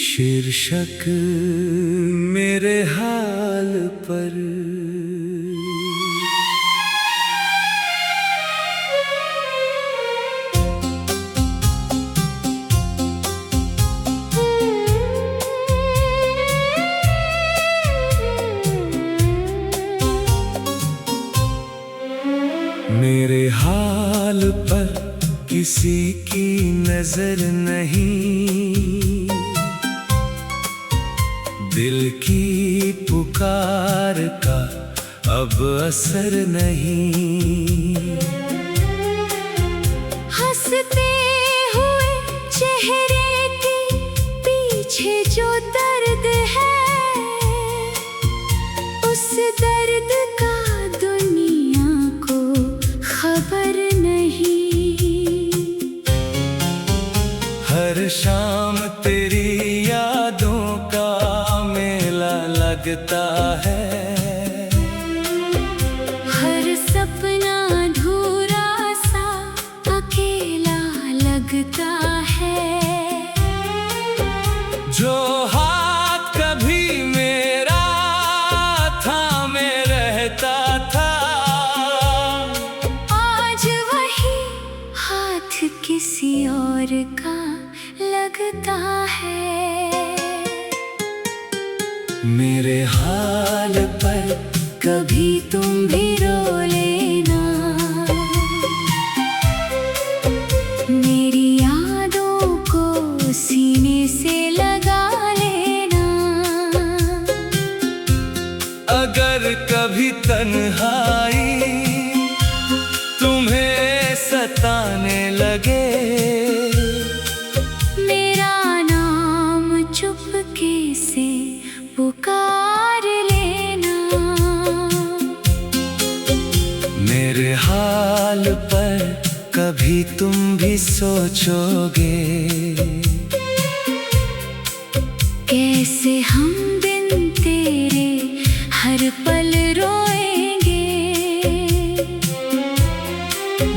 शीर्षक मेरे हाल पर। मेरे हाल पर किसी की नजर नहीं, दिल की पुकार का अब असर नहीं। हंसते हुए चेहरे के पीछे जो दर्द है, उस दर्द का दुनिया को खबर नहीं। हर शाम तेरी यादों का मेला लगता है, हर सपना अधूरा सा अकेला लगता है। जो हाथ कभी मेरा थामे रहता था, आज वही हाथ किसी और का लगता है। मेरे हाल पर कभी तुम भी रो लेना, मेरी यादों को सीने से लगा लेना। अगर कभी तन्हाई तुम्हें सताने लगे, मेरा नाम चुपके से पुकार लेना। मेरे हाल पर कभी तुम भी सोचोगे, कैसे हम बिन तेरे हर पल रोएंगे।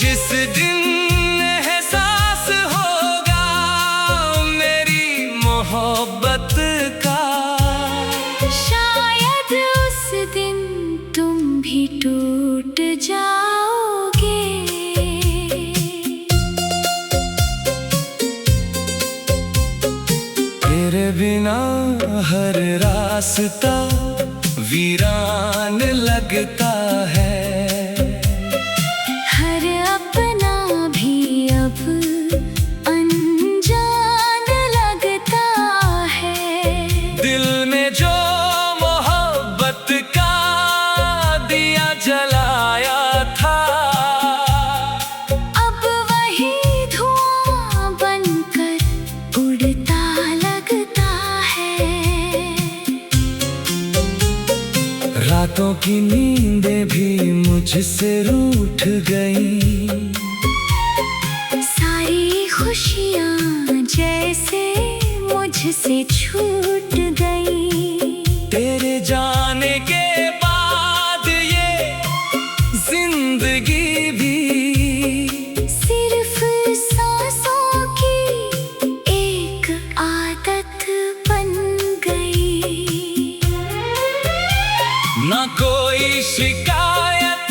जिस दिन एहसास होगा मेरी मोहब्बत का, शायद उस दिन तुम भी टूट जाओगे। तेरे बिना हर रास्ता वीरान लगता है, हर अपना भी अब अनजान लगता है। दिल में जो मोहब्बत का दिया जलाया था, अब वही धुआं बनकर उड़ता लगता है। रातों की नींदें भी मुझसे रूठ गईं, सारी खुशियाँ जैसे मुझसे छूट गई। तेरे जाने के बाद ये जिंदगी भी सिर्फ सांसों की एक आदत बन गई। ना कोई शिकायत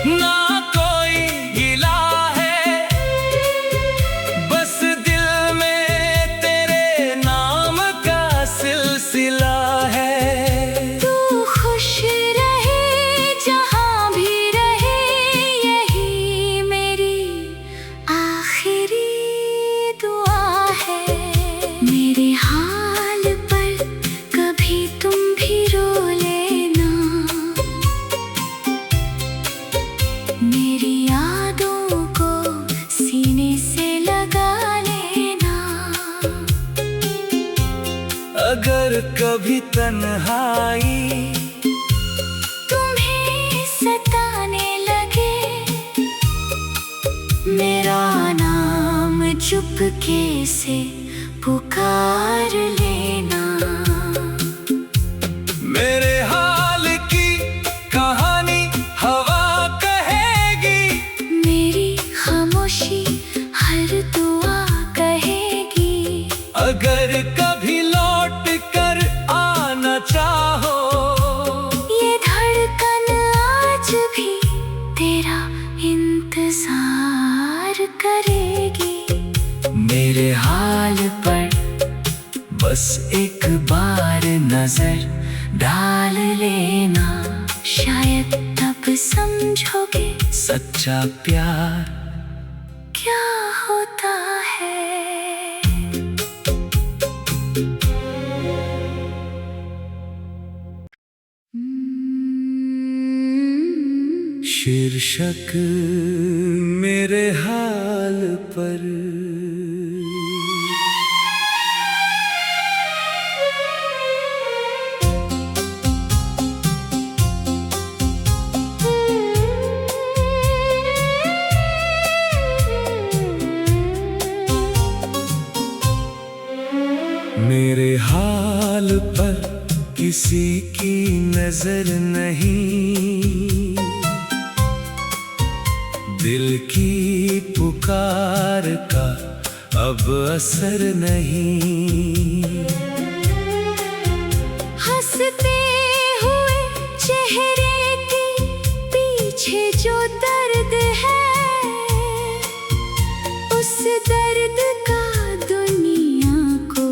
ना कोई गिला है, बस दिल में तेरे नाम का सिलसिला है। तू खुश रहे जहाँ भी रहे, यही मेरी आखिरी दुआ है। मेरे हाल पर कभी तुम भी रो लेना, मेरी यादों को सीने से लगा लेना। अगर कभी तन्हाई तुम्हें सताने लगे, मेरा नाम चुपके से पुकार लेना। मेरे हाल की कहानी हवा कहेगी, मेरी खामोशी हर दुआ कहेगी। अगर करेगी। मेरे हाल पर बस एक बार नजर डाल लेना, शायद तब समझोगे सच्चा प्यार क्या होता है। शीर्षक मेरे हाल पर। मेरे हाल पर किसी की नजर नहीं, दिल की पुकार का अब असर नहीं। हंसते हुए चेहरे के पीछे जो दर्द है, उस दर्द का दुनिया को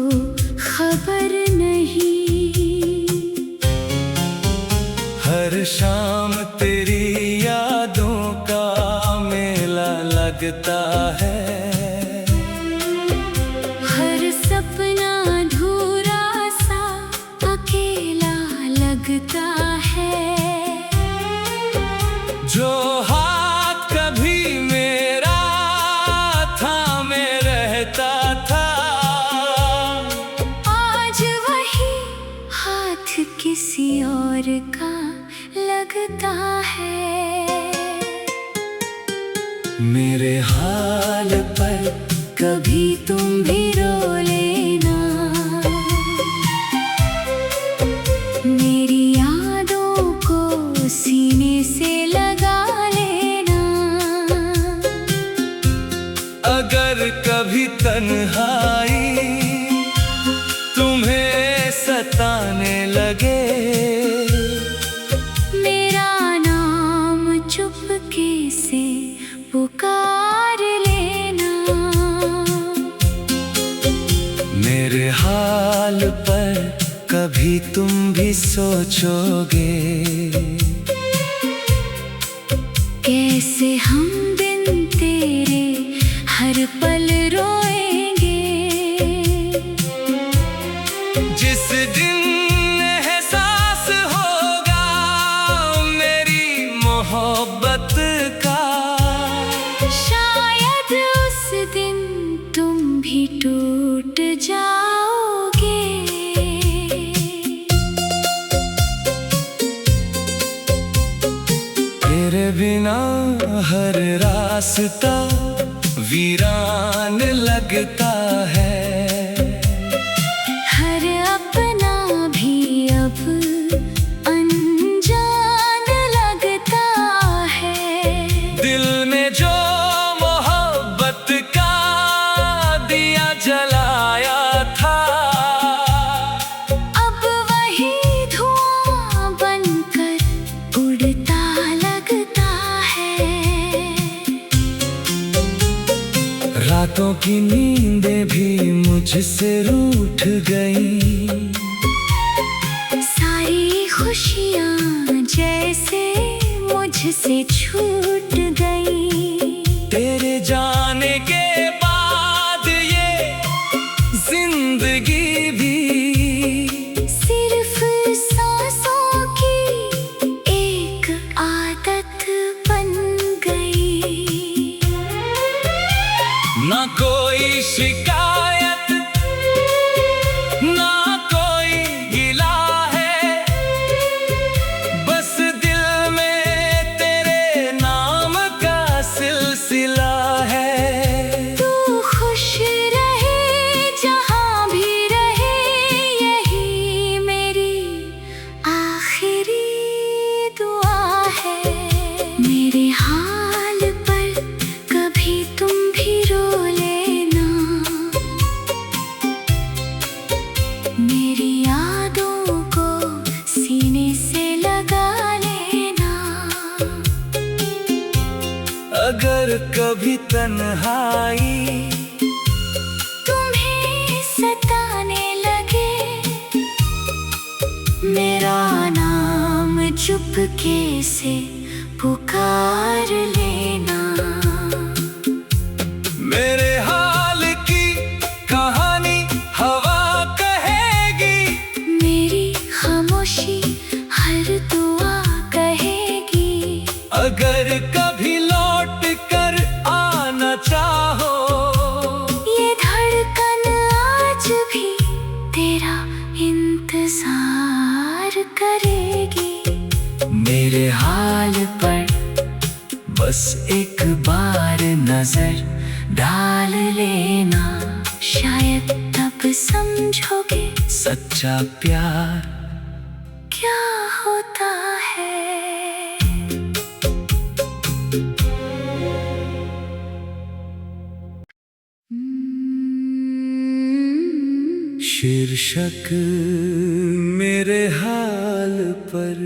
खबर नहीं। हर शाम तेरी यादों का मेला लगता है, हर सपना अधूरा सा अकेला लगता है। जो हाथ कभी मेरा थामे रहता था, आज वही हाथ किसी और का लगता है। मेरे हाल पर कभी तुम भी रो लेना, मेरी यादों को सीने से लगा लेना। अगर कभी तन्हाई तुम्हें सताने लगे, मेरा नाम चुपके से पुकार लेना। मेरे हाल पर कभी तुम भी सोचोगे, कैसे हम बिन तेरे हर पल रोएंगे। जिस दिन एहसास होगा मेरी मोहब्बत का, शायद उस दिन तुम भी टूट जाओगे। तेरे बिना हर रास्ता वीरान लगता है, हर अपना भी अब अनजान लगता है। दिल में जो मोहब्बत का दिया जलाया था, अब वही धुआं बनकर उड़ता लगता है। रातों की नींदें भी मुझसे रूठ गईं, सारी खुशियाँ जैसे मुझसे छूट गई। तेरे जाने के बाद ये जिंदगी भी सिर्फ सांसों की एक आदत बन गई। ना कोई शिकायत ना कोई गिला है, बस दिल में तेरे नाम का सिलसिला है। तू खुश रहे जहाँ भी रहे, यही मेरी आखिरी दुआ है। मेरे हाल पर कभी तुम भी रो लेना, तन्हाई तुम्हें सताने लगे, मेरा नाम चुपके से पुकार लेना। मेरे हाल की कहानी हवा कहेगी, मेरी खामोशी हर दुआ कहेगी। अगर कभी लौट कर आना चाहो, ये धड़कन आज भी तेरा इंतजार करेगी। मेरे हाल पर बस एक बार नजर डाल लेना, शायद तब समझोगे सच्चा प्यार क्या होता है। शीर्षक मेरे हाल पर।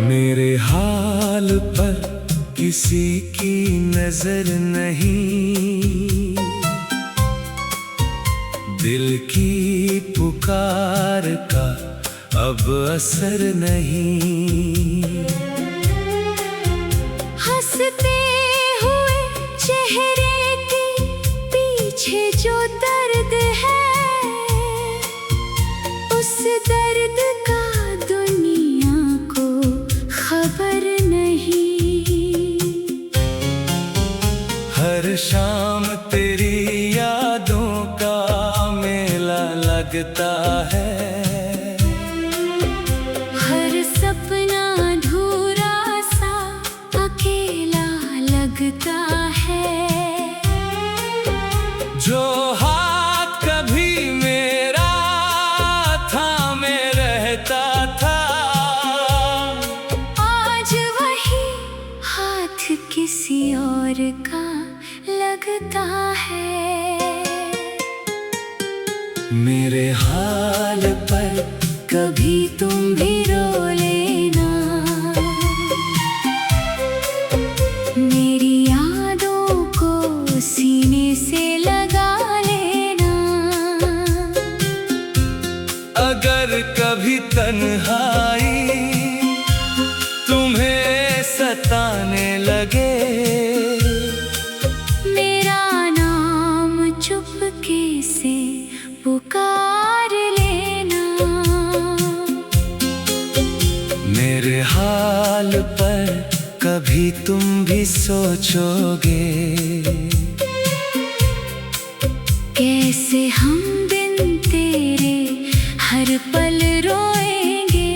मेरे हाल पर किसी की नजर नहीं, दिल की पुकार का अब असर नहीं। हंसते हुए चेहरे के पीछे जो दर्द है, उस दर्द का दुनिया को खबर नहीं। हर शाम तेरी यादों का मेला लगता है, हर सपना अधूरा सा अकेला लगता है। जो हाथ कभी मेरा थामे रहता था, आज वही हाथ किसी और का लगता है। मेरे हाल पर कभी तुम भी रो लेना, मेरी यादों को सीने से लगा लेना। अगर कभी तन्हाई तुम्हें सताने लगे, मेरा नाम चुपके से पुकार लेना। मेरे हाल पर कभी तुम भी सोचोगे, कैसे हम बिन तेरे हर पल रोएंगे।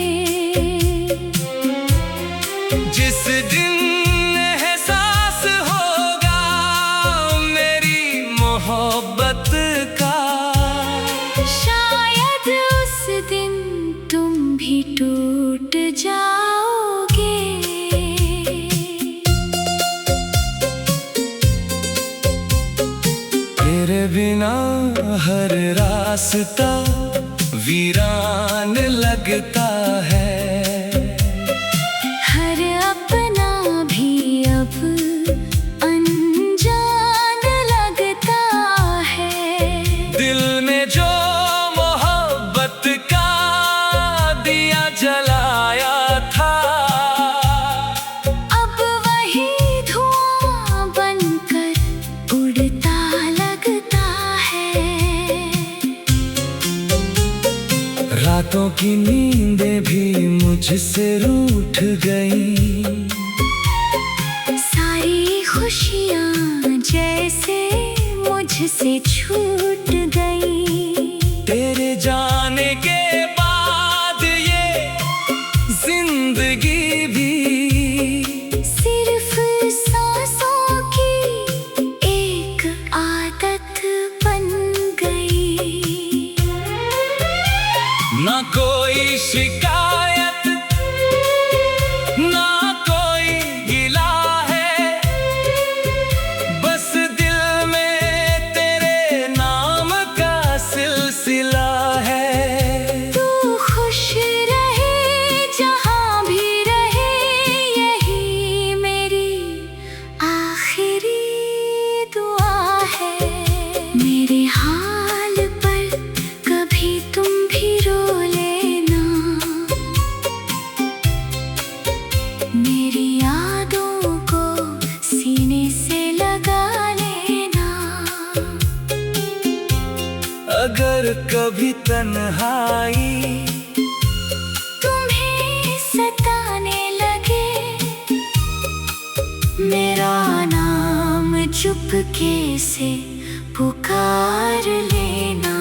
जिस दिन एहसास होगा मेरी मोहब्बत का, शायद उस दिन तुम भी टूट जाओगे। तेरे बिना हर रास्ता वीरान लगता है, हर अपना भी अब अनजान लगता है। दिल में जो मोहब्बत का दिया जलाया था, अब वही धुआं बनकर उड़ता लगता है। रातों की नींदें भी मुझसे रूठ गईं, सारी खुशियाँ जैसे मुझसे छूट गई। तेरे जाने के बाद ये जिंदगी भी सिर्फ सांसों की एक आदत बन गई। ना कोई शिकायत ना कोई गिला कभी तन्हाई तुम्हें सताने लगे, मेरा नाम चुपके से पुकार लेना।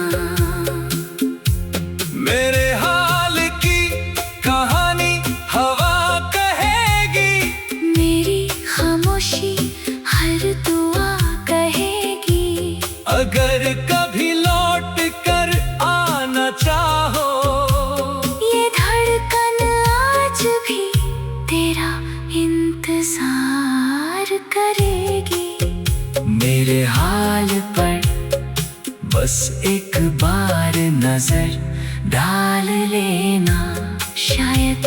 मेरे हाल की कहानी हवा कहेगी, मेरी खामोशी हर दुआ कहेगी। अगर कभी लौट कर आना चाहो, ये धड़कन आज भी तेरा इंतजार करेगी। मेरे हाल पर बस एक बार नजर डाल लेना। शायद